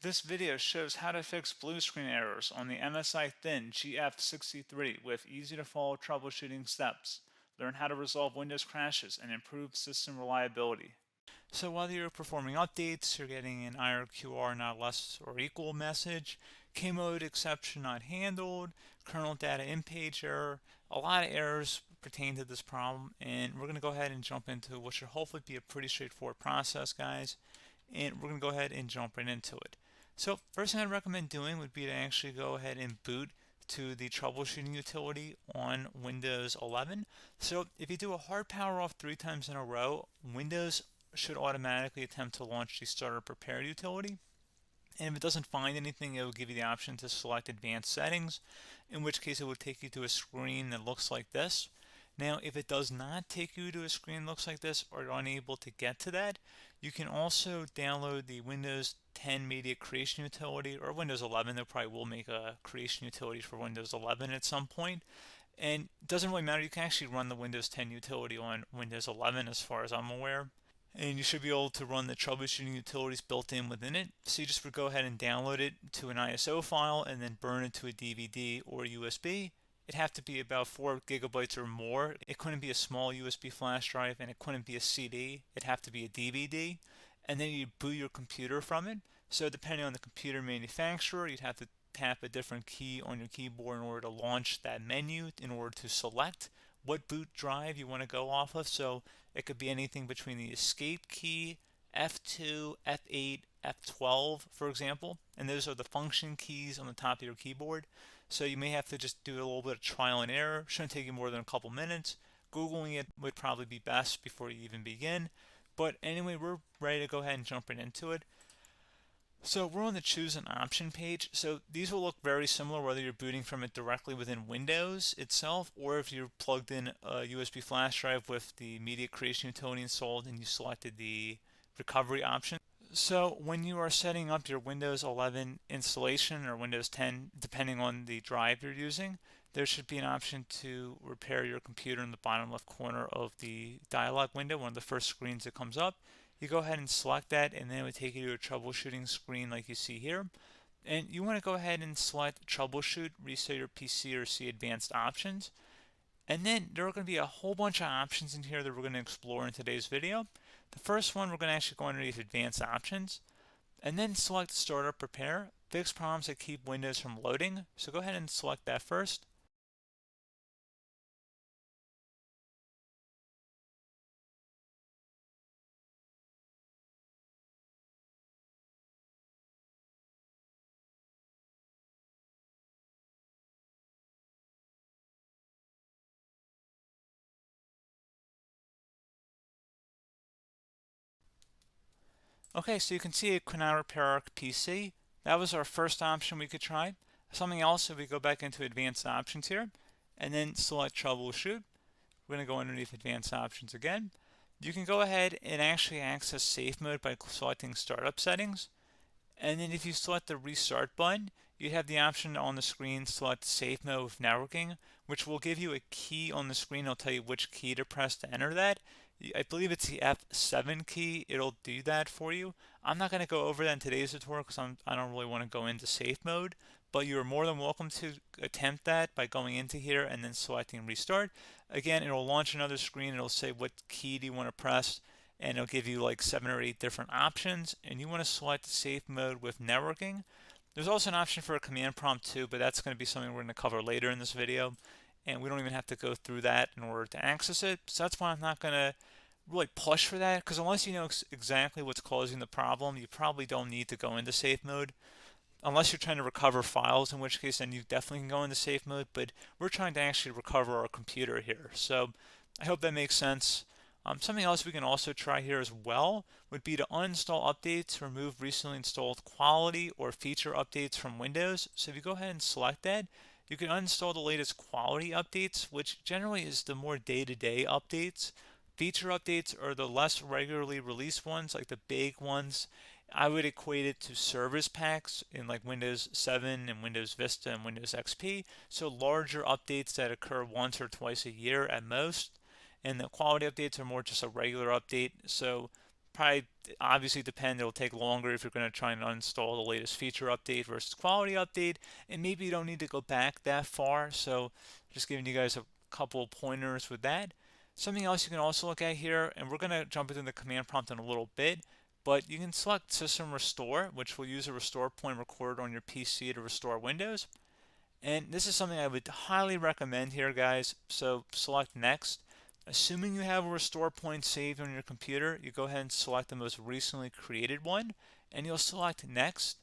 This video shows how to fix blue screen errors on the MSI Thin GF63 with easy-to-follow troubleshooting steps. Learn how to resolve Windows crashes and improve system reliability. So while you're performing updates, you're getting an IRQR not less or equal message, K-mode exception not handled, kernel data in-page error. A lot of errors pertain to this problem, and we're going to go ahead and jump into what should hopefully be a pretty straightforward process, guys. And we're going to go ahead and jump right into it. So first thing I'd recommend doing would be to actually go ahead and boot to the troubleshooting utility on Windows 11. So if you do a hard power off 3 times in a row, Windows should automatically attempt to launch the starter prepare utility. And if it doesn't find anything, it will give you the option to select advanced settings, in which case it would take you to a screen that looks like this. Now, if it does not take you to a screen that looks like this, or you're unable to get to that, you can also download the Windows 10 Media Creation Utility, or Windows 11. They probably will make a creation utility for Windows 11 at some point. And it doesn't really matter, you can actually run the Windows 10 utility on Windows 11 as far as I'm aware. And you should be able to run the troubleshooting utilities built in within it. So you just would go ahead and download it to an ISO file and then burn it to a DVD or USB. It'd have to be about 4 gigabytes or more. It couldn't be a small USB flash drive, and it couldn't be a CD. It'd have to be a DVD. And then you'd boot your computer from it. So depending on the computer manufacturer, you'd have to tap a different key on your keyboard in order to launch that menu, in order to select what boot drive you want to go off of. So it could be anything between the escape key, F2, F8, F12, for example, and those are the function keys on the top of your keyboard. So you may have to just do a little bit of trial and error. Shouldn't take you more than a couple minutes. Googling it would probably be best before you even begin. But anyway, we're ready to go ahead and jump right into it. So we're on the choose an option page. So these will look very similar whether you're booting from it directly within Windows itself, or if you're plugged in a USB flash drive with the media creation utility installed and you selected the recovery option. So when you are setting up your Windows 11 installation or Windows 10, depending on the drive you're using, there should be an option to repair your computer in the bottom left corner of the dialog window, one of the first screens that comes up. You go ahead and select that, and then it would take you to a troubleshooting screen like you see here. And you want to go ahead and select troubleshoot, reset your PC, or see advanced options. And then there are going to be a whole bunch of options in here that we're going to explore in today's video. The first one, we're going to actually go underneath advanced options and then select startup prepare, fix problems that keep Windows from loading. So go ahead and select that first. Okay, so you can see it could not repair our PC. That was our first option we could try. Something else, if we go back into advanced options here and then select troubleshoot, we're going to go underneath advanced options again. You can go ahead and actually access safe mode by selecting startup settings. And then if you select the restart button, you have the option on the screen select safe mode with networking, which will give you a key on the screen. It'll tell you which key to press to enter that. I believe it's the F7 key. It'll do that for you. I'm not going to go over that in today's tutorial because I don't really want to go into safe mode, but you're more than welcome to attempt that by going into here and then selecting restart. Again, it'll launch another screen. It'll say what key do you want to press, and it'll give you like 7 or 8 different options, and you want to select safe mode with networking. There's also an option for a command prompt too, but that's going to be something we're going to cover later in this video, and we don't even have to go through that in order to access it. So that's why I'm not going to really push for that, because unless you know exactly what's causing the problem, you probably don't need to go into safe mode. Unless you're trying to recover files, in which case then you definitely can go into safe mode, but we're trying to actually recover our computer here. So I hope that makes sense. Something else we can also try here as well would be to uninstall updates, remove recently installed quality or feature updates from Windows. So if you go ahead and select that, you can uninstall the latest quality updates, which generally is the more day-to-day updates. Feature updates are the less regularly released ones, like the big ones. I would equate it to service packs in like Windows 7 and Windows Vista and Windows XP. So larger updates that occur once or twice a year at most. And the quality updates are more just a regular update. So probably obviously depend. It'll take longer if you're going to try and uninstall the latest feature update versus quality update, and maybe you don't need to go back that far. So just giving you guys a couple pointers with that. Something else you can also look at here, and we're going to jump into the command prompt in a little bit, but you can select System Restore, which will use a restore point recorded on your PC to restore Windows. And this is something I would highly recommend here, guys. So select Next. Assuming you have a restore point saved on your computer, you go ahead and select the most recently created one, and you'll select Next,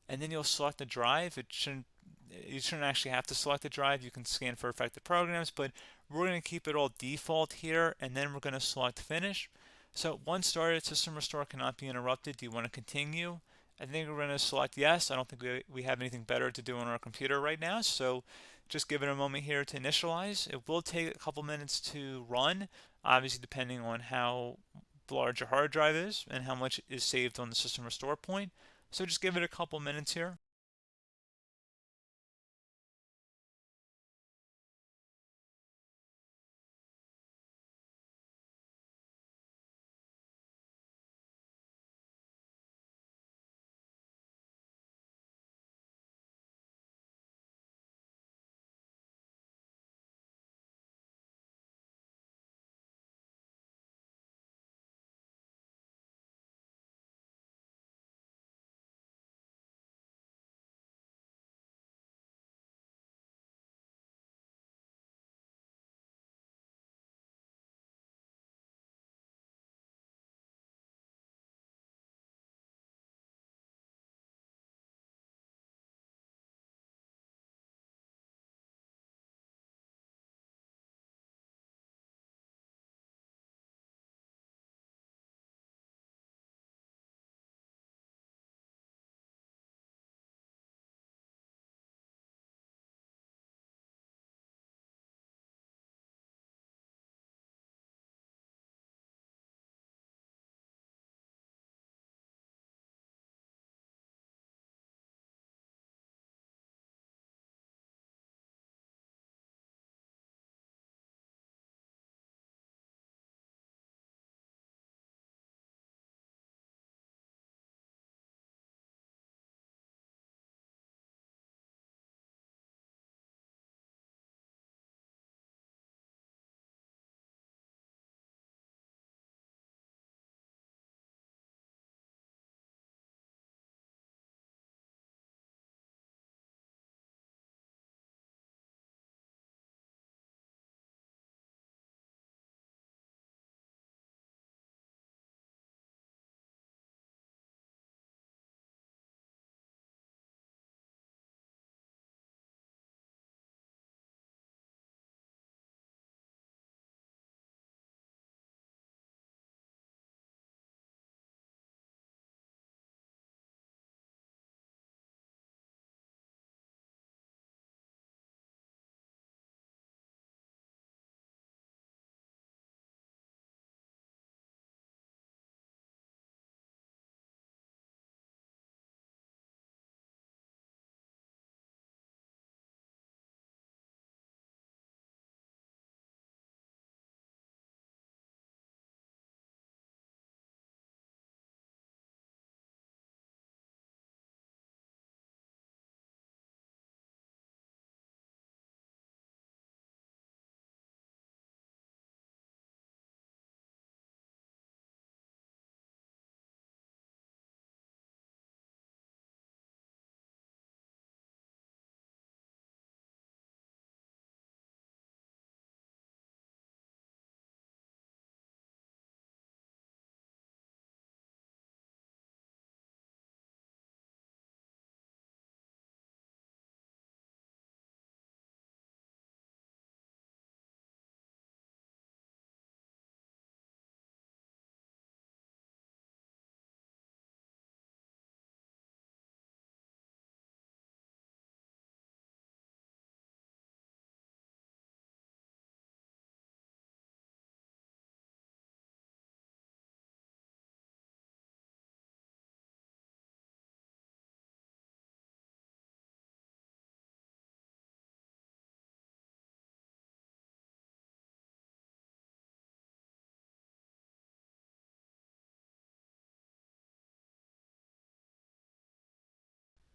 and then you'll select the drive. You shouldn't actually have to select the drive. You can scan for affected programs, but we're going to keep it all default here, and then we're going to select Finish. So once started, System Restore cannot be interrupted. Do you want to continue? I think we're going to select yes. I don't think we have anything better to do on our computer right now, so just give it a moment here to initialize. It will take a couple minutes to run, obviously depending on how large your hard drive is and how much is saved on the System Restore point. So just give it a couple minutes here.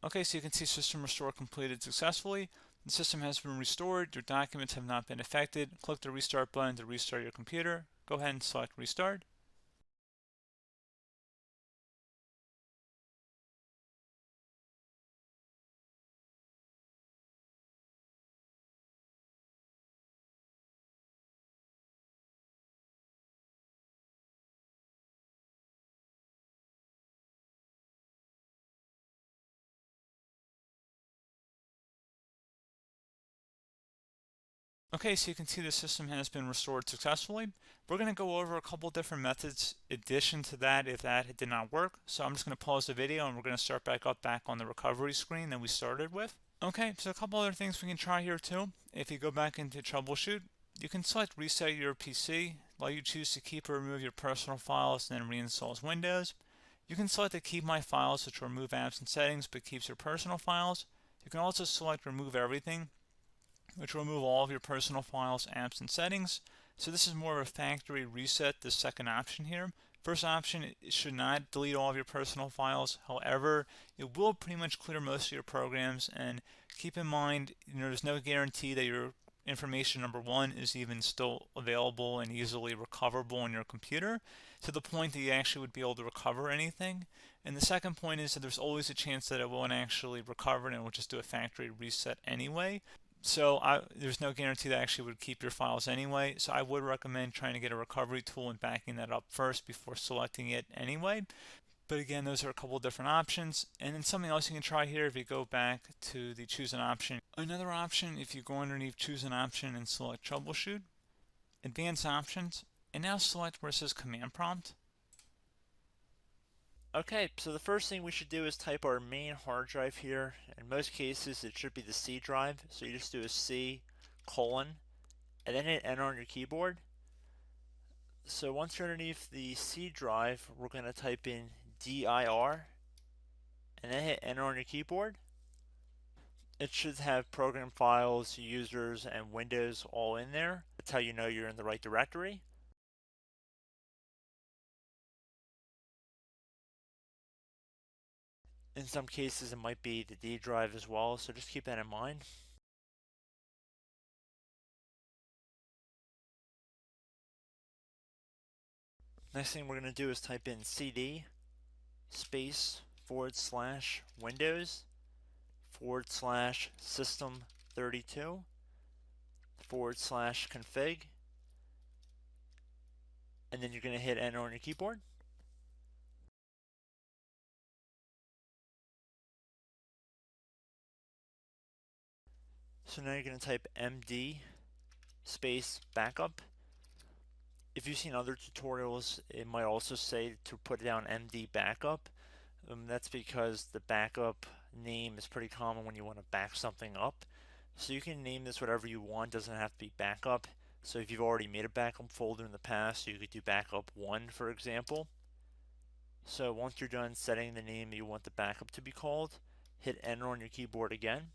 Okay, so you can see system restore completed successfully. The system has been restored. Your documents have not been affected. Click the restart button to restart your computer. Go ahead and select restart. Okay, so you can see the system has been restored successfully. We're going to go over a couple different methods in addition to that if that did not work. So I'm just going to pause the video and we're going to start back on the recovery screen that we started with. Okay, so a couple other things we can try here too. If you go back into troubleshoot, you can select reset your PC, while you choose to keep or remove your personal files and then reinstalls Windows. You can select to keep my files, which will remove apps and settings but keeps your personal files. You can also select remove everything, which will remove all of your personal files, apps, and settings. So this is more of a factory reset, the second option here. First option, it should not delete all of your personal files. However, it will pretty much clear most of your programs. And keep in mind, there's no guarantee that your information, number one, is even still available and easily recoverable on your computer to the point that you actually would be able to recover anything. And the second point is that there's always a chance that it won't actually recover and it will just do a factory reset anyway. So there's no guarantee that actually would keep your files anyway. So I would recommend trying to get a recovery tool and backing that up first before selecting it anyway. But again, those are a couple different options. And then something else you can try here, if you go back to the choose an option. Another option, if you go underneath choose an option and select troubleshoot, advanced options, and now select where it says command prompt. Okay, so the first thing we should do is type our main hard drive here. In most cases, it should be the C drive. So you just do a C colon and then hit enter on your keyboard. So once you're underneath the C drive, we're going to type in dir and then hit enter on your keyboard. It should have program files, users, and Windows all in there. That's how you know you're in the right directory. In some cases, it might be the D drive as well, so just keep that in mind. Next thing we're going to do is type in cd space / Windows / system 32 / config, and then you're going to hit enter on your keyboard. So now you're going to type md space backup. If you've seen other tutorials, it might also say to put down md backup. That's because the backup name is pretty common when you want to back something up. So you can name this whatever you want, doesn't have to be backup. So if you've already made a backup folder in the past, you could do backup 1, for example. So once you're done setting the name you want the backup to be called, hit enter on your keyboard again.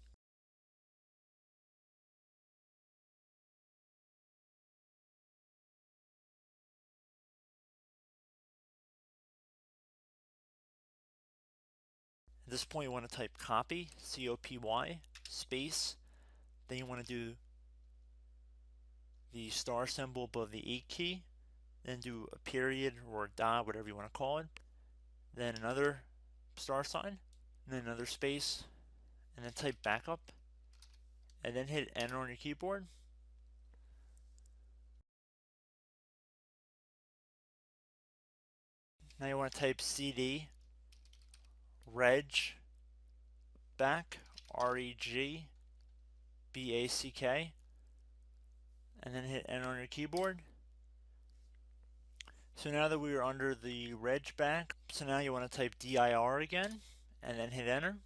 At this point you want to type copy, C-O-P-Y, space, then you want to do the star symbol above the 8 key, then do a period or a dot, whatever you want to call it, then another star sign, and then another space, and then type backup, and then hit enter on your keyboard. Now you want to type cd reg back, REG BACK, and then hit enter on your keyboard. So now that we are under the reg back, so now you want to type dir again, and then hit enter.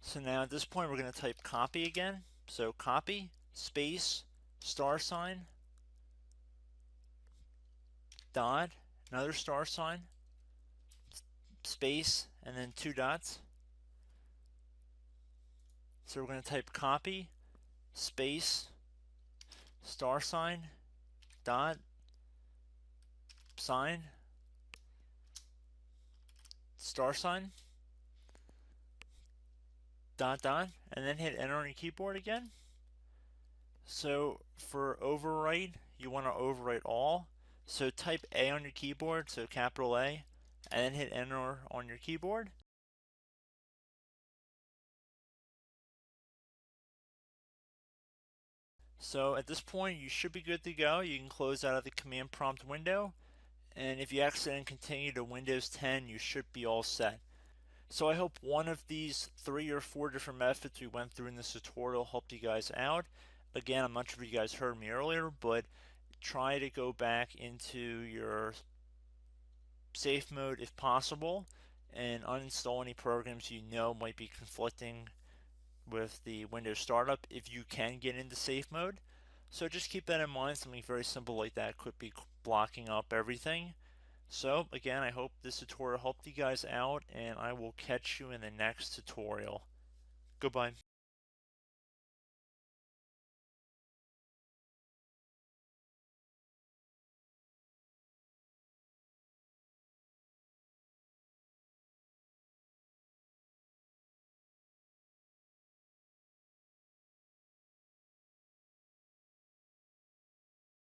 So now at this point we're going to type copy again. So copy, space, star sign, dot, another star sign, space, and then 2 dots. So we're going to type copy, space, star sign, dot, sign, star sign, dot dot, and then hit enter on your keyboard again. So for overwrite, you want to overwrite all. So type A on your keyboard, so capital A, and then hit enter on your keyboard. So at this point, you should be good to go. You can close out of the command prompt window, and if you accidentally continue to Windows 10, you should be all set. So I hope one of these 3 or 4 different methods we went through in this tutorial helped you guys out. Again, I'm not sure if you guys heard me earlier, but try to go back into your safe mode if possible and uninstall any programs you know might be conflicting with the Windows startup if you can get into safe mode. So just keep that in mind. Something very simple like that could be blocking up everything. So again, I hope this tutorial helped you guys out, and I will catch you in the next tutorial. Goodbye.